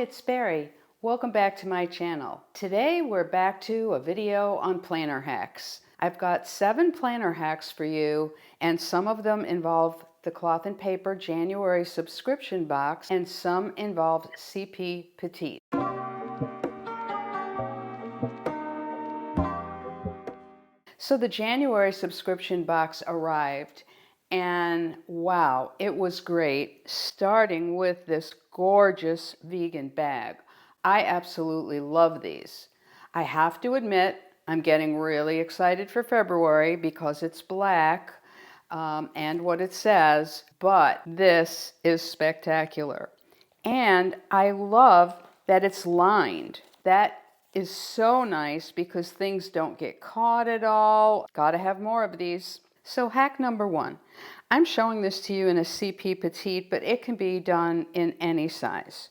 it's Barry. Welcome back to my channel. Today we're back to a video on planner hacks. I've got 7 planner hacks for you, and some of them involve the Cloth and Paper January subscription box and some involve CP Petite. So the January subscription box arrived, and wow, it was great, starting with this gorgeous vegan bag. I absolutely love these. I have to admit, I'm getting really excited for February because it's black and what it says, but this is spectacular. And I love that it's lined. That is so nice because things don't get caught at all. Gotta have more of these. So hack number 1. I'm showing this to you in a CP Petite, but it can be done in any size.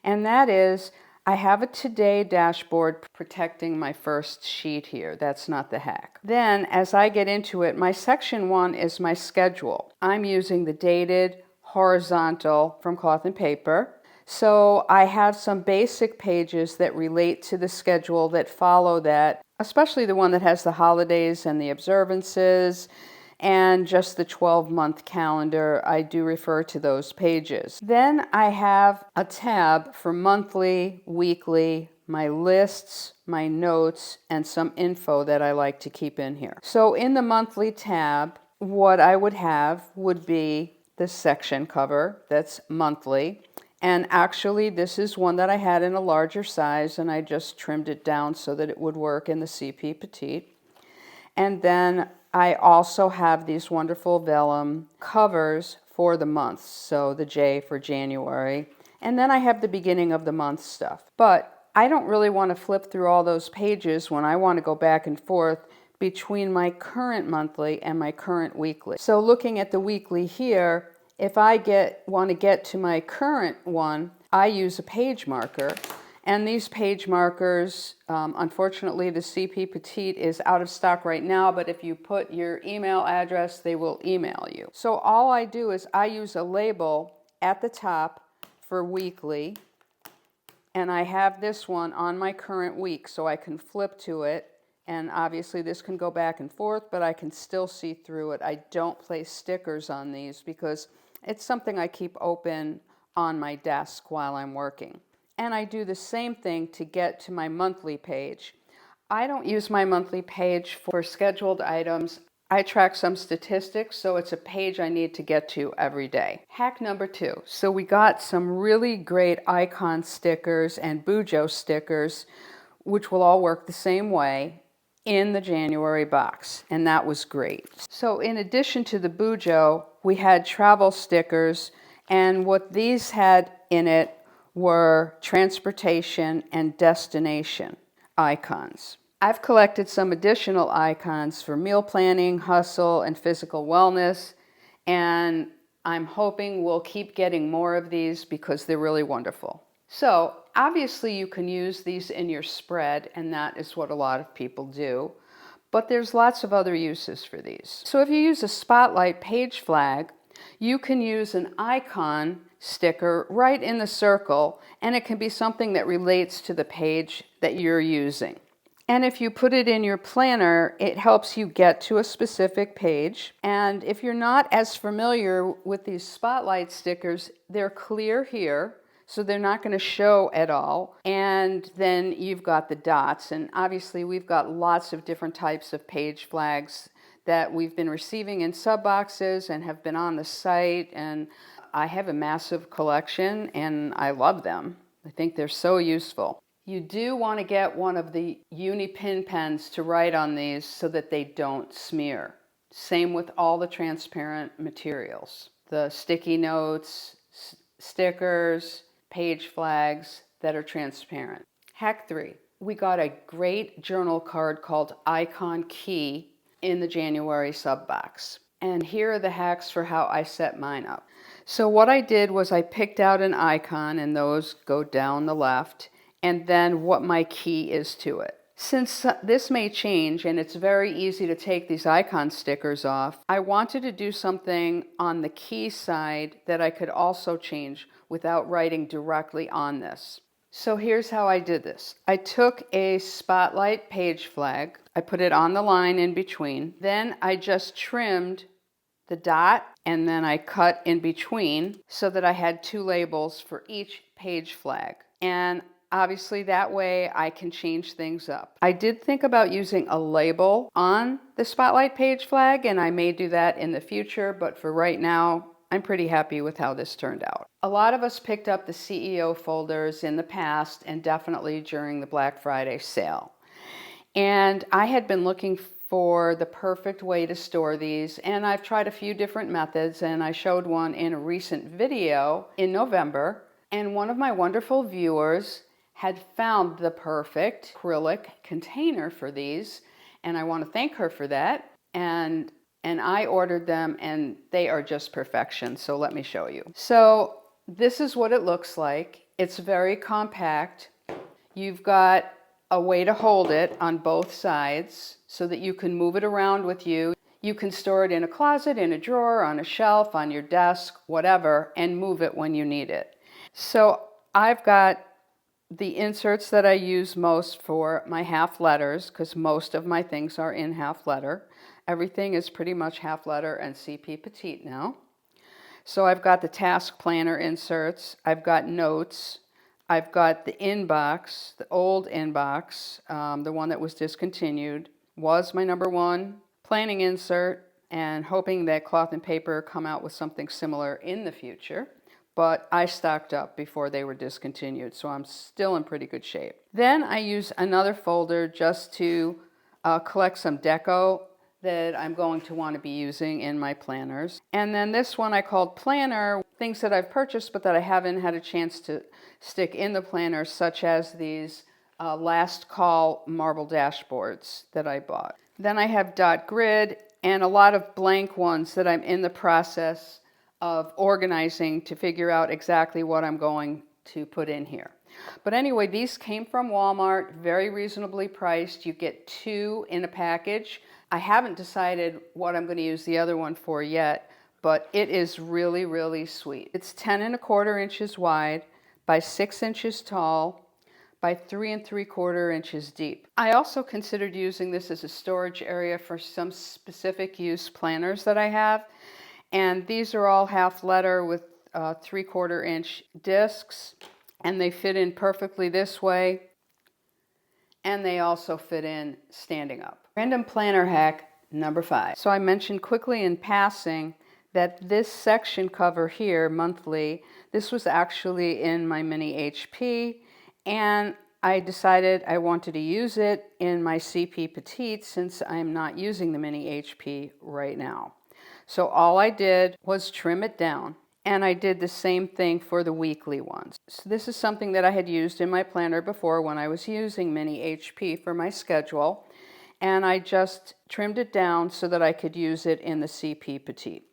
And that is, I have a today dashboard protecting my first sheet here. That's not the hack. Then as I get into it, my section 1 is my schedule. I'm using the dated horizontal from Cloth and Paper. So I have some basic pages that relate to the schedule that follow that, especially the one that has the holidays and the observances and just the 12-month calendar. I do refer to those pages. Then I have a tab for monthly, weekly, my lists, my notes, and some info that I like to keep in here. So in the monthly tab, what I would have would be the section cover that's monthly. And actually, this is one that I had in a larger size, and I just trimmed it down so that it would work in the CP Petite. And then I also have these wonderful vellum covers for the months, so the J for January. And then I have the beginning of the month stuff. But I don't really want to flip through all those pages when I want to go back and forth between my current monthly and my current weekly. So looking at the weekly here, if I want to get to my current one, I use a page marker. And these page markers, unfortunately, the CP Petite is out of stock right now, but if you put your email address, they will email you. So all I do is I use a label at the top for weekly, and I have this one on my current week, so I can flip to it. And obviously this can go back and forth, but I can still see through it. I don't place stickers on these because it's something I keep open on my desk while I'm working. And I do the same thing to get to my monthly page. I don't use my monthly page for scheduled items. I track some statistics, so it's a page I need to get to every day. Hack number 2. So we got some really great icon stickers and Bujo stickers, which will all work the same way in the January box, and that was great. So in addition to the Bujo, we had travel stickers, and what these had in it were transportation and destination icons. I've collected some additional icons for meal planning, hustle, and physical wellness, and I'm hoping we'll keep getting more of these because they're really wonderful. So obviously you can use these in your spread, and that is what a lot of people do, but there's lots of other uses for these. So if you use a spotlight page flag, you can use an icon sticker right in the circle, and it can be something that relates to the page that you're using. And if you put it in your planner, it helps you get to a specific page. And if you're not as familiar with these spotlight stickers, they're clear here, so they're not going to show at all. And then you've got the dots, and obviously we've got lots of different types of page flags that we've been receiving in sub boxes and have been on the site, and I have a massive collection and I love them. I think they're so useful. You do want to get one of the uni pin pens to write on these so that they don't smear. Same with all the transparent materials. The sticky notes, stickers, page flags that are transparent. Hack 3. We got a great journal card called Icon Key in the January sub box. And here are the hacks for how I set mine up. So what I did was I picked out an icon, and those go down the left, and then what my key is to it. Since this may change and it's very easy to take these icon stickers off, I wanted to do something on the key side that I could also change without writing directly on this. So here's how I did this. I took a spotlight page flag, I put it on the line in between, then I just trimmed the dot and then I cut in between so that I had two labels for each page flag. And obviously that way I can change things up. I did think about using a label on the spotlight page flag, and I may do that in the future, but for right now, I'm pretty happy with how this turned out. A lot of us picked up the CEO folders in the past and definitely during the Black Friday sale. And I had been looking for the perfect way to store these, and I've tried a few different methods, and I showed one in a recent video in November, and one of my wonderful viewers had found the perfect acrylic container for these, and I want to thank her for that. And I ordered them, and they are just perfection. So let me show you. So this is what it looks like. It's very compact. You've got a way to hold it on both sides so that you can move it around with you. You can store it in a closet, in a drawer, on a shelf, on your desk, whatever, and move it when you need it. So I've got the inserts that I use most for my half letters, because most of my things are in half letter. Everything is pretty much half letter and CP Petite now. So I've got the task planner inserts, I've got notes, I've got the inbox, the old inbox, the one that was discontinued, was my number one planning insert, and hoping that Cloth and Paper come out with something similar in the future. But I stocked up before they were discontinued, so I'm still in pretty good shape. Then I use another folder just to collect some deco that I'm going to want to be using in my planners. And then this one I called Planner, things that I've purchased but that I haven't had a chance to stick in the planner, such as these last call marble dashboards that I bought. Then I have dot grid and a lot of blank ones that I'm in the process of organizing to figure out exactly what I'm going to put in here. But anyway, these came from Walmart, very reasonably priced. You get two in a package. I haven't decided what I'm going to use the other one for yet, but it is really, really sweet. It's 10¼ inches wide by 6 inches tall by 3¾ inches deep. I also considered using this as a storage area for some specific use planners that I have. And these are all half letter with 3/4 inch discs, and they fit in perfectly this way, and they also fit in standing up. Random planner hack number 5. So I mentioned quickly in passing that this section cover here, monthly, this was actually in my mini HP, and I decided I wanted to use it in my CP Petite since I'm not using the mini HP right now. So all I did was trim it down, and I did the same thing for the weekly ones. So this is something that I had used in my planner before when I was using mini HP for my schedule, and I just trimmed it down so that I could use it in the CP Petite.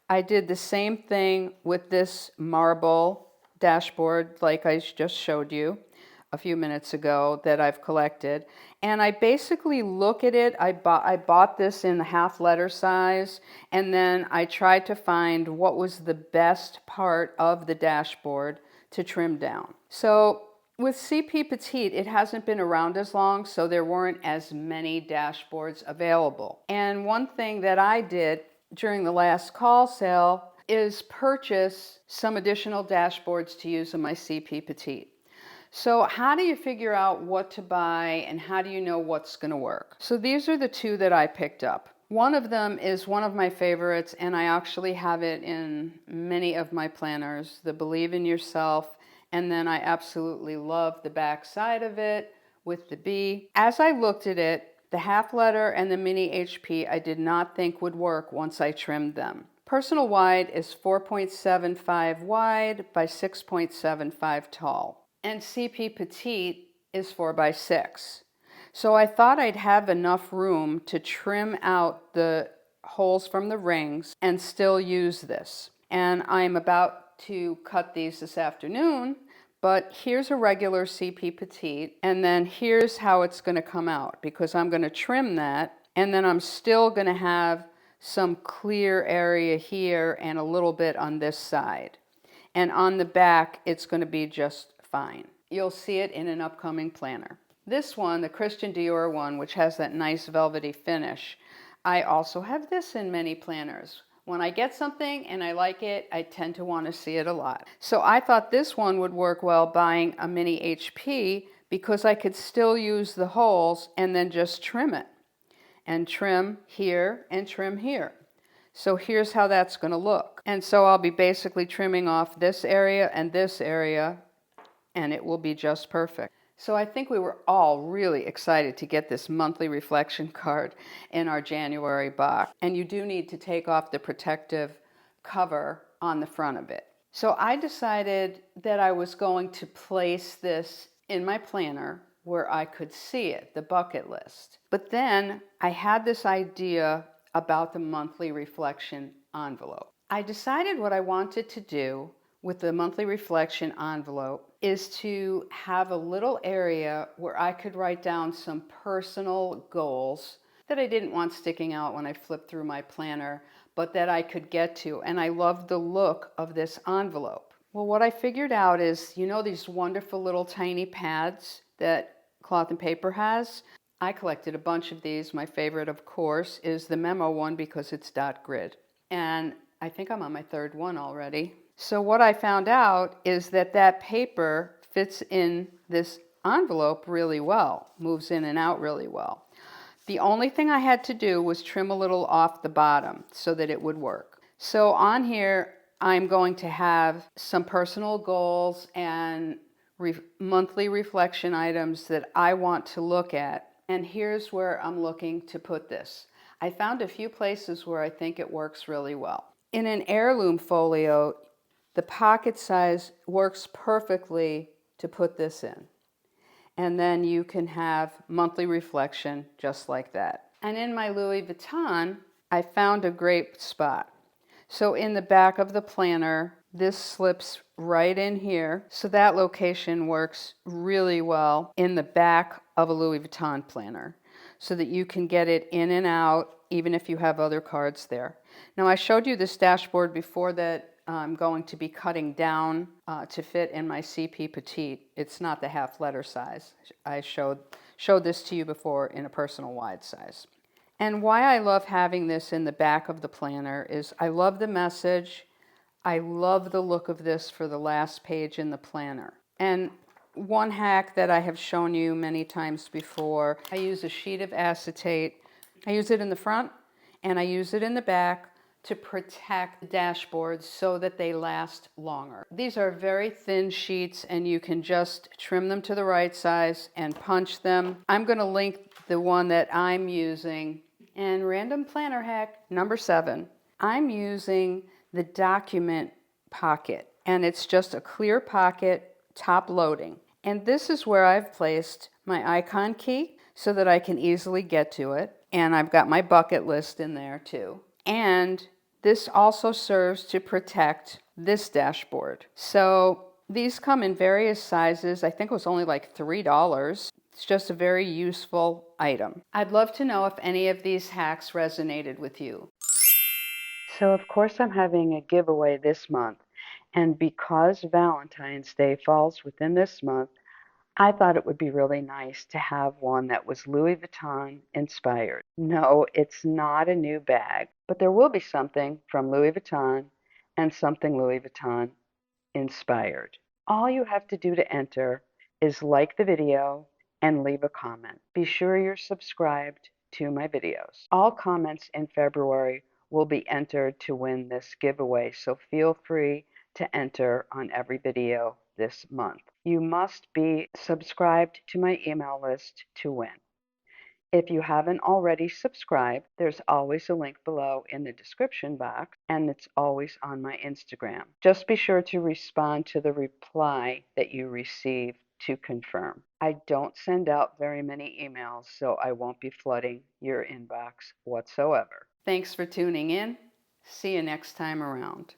I did the same thing with this marble dashboard like I just showed you a few minutes ago that I've collected, and I basically look at it. I bought this in the half letter size, and then I tried to find what was the best part of the dashboard to trim down. So with CP Petite, it hasn't been around as long, so there weren't as many dashboards available. And one thing that I did during the last call sale is purchase some additional dashboards to use in my CP Petite. So how do you figure out what to buy, and how do you know what's going to work? So these are the two that I picked up. One of them is one of my favorites, and I actually have it in many of my planners, the Believe in Yourself, and then I absolutely love the back side of it with the B. As I looked at it, the half letter and the mini HP I did not think would work once I trimmed them. Personal wide is 4.75 wide by 6.75 tall. And CP Petite is 4x6. So I thought I'd have enough room to trim out the holes from the rings and still use this. And I'm about to cut these this afternoon, but here's a regular CP Petite, and then here's how it's going to come out, because I'm going to trim that, and then I'm still going to have some clear area here and a little bit on this side. And on the back, it's going to be just fine. you'll see it in an upcoming planner. This one, the Christian Dior one, which has that nice velvety finish, I also have this in many planners. When I get something and I like it, I tend to want to see it a lot. So I thought this one would work well buying a mini HP because I could still use the holes and then just trim it. And trim here and trim here. So here's how that's going to look. And so I'll be basically trimming off this area, and it will be just perfect. So I think we were all really excited to get this monthly reflection card in our January box. And you do need to take off the protective cover on the front of it. So I decided that I was going to place this in my planner where I could see it, the bucket list. But then I had this idea about the monthly reflection envelope. I decided what I wanted to do with the monthly reflection envelope is to have a little area where I could write down some personal goals that I didn't want sticking out when I flipped through my planner, but that I could get to. And I loved the look of this envelope. Well, what I figured out is, you know, these wonderful little tiny pads that Cloth and Paper has? I collected a bunch of these. My favorite, of course, is the memo one because it's dot grid. And I think I'm on my third one already. So what I found out is that that paper fits in this envelope really well, moves in and out really well. The only thing I had to do was trim a little off the bottom so that it would work. So on here, I'm going to have some personal goals and monthly reflection items that I want to look at. And here's where I'm looking to put this. I found a few places where I think it works really well. In an heirloom folio, the pocket size works perfectly to put this in. And then you can have monthly reflection just like that. And in my Louis Vuitton, I found a great spot. So in the back of the planner, this slips right in here. So that location works really well in the back of a Louis Vuitton planner so that you can get it in and out even if you have other cards there. Now I showed you this dashboard before that I'm going to be cutting down to fit in my CP Petite. It's not the half letter size. I showed this to you before in a personal wide size. And why I love having this in the back of the planner is I love the message. I love the look of this for the last page in the planner. And one hack that I have shown you many times before, I use a sheet of acetate. I use it in the front and I use it in the back to protect the dashboards so that they last longer. These are very thin sheets and you can just trim them to the right size and punch them. I'm going to link the one that I'm using. And random planner hack number 7, I'm using the document pocket, and it's just a clear pocket, top loading. And this is where I've placed my icon key so that I can easily get to it. And I've got my bucket list in there too. And this also serves to protect this dashboard. So these come in various sizes. I think it was only like $3. It's just a very useful item. I'd love to know if any of these hacks resonated with you. So of course I'm having a giveaway this month, and because Valentine's Day falls within this month, I thought it would be really nice to have one that was Louis Vuitton inspired. No, it's not a new bag, but there will be something from Louis Vuitton and something Louis Vuitton inspired. All you have to do to enter is like the video and leave a comment. Be sure you're subscribed to my videos. All comments in February will be entered to win this giveaway, so feel free to enter on every video this month. You must be subscribed to my email list to win. If you haven't already subscribed, there's always a link below in the description box, and it's always on my Instagram. Just be sure to respond to the reply that you receive to confirm. I don't send out very many emails, so I won't be flooding your inbox whatsoever. Thanks for tuning in. See you next time around.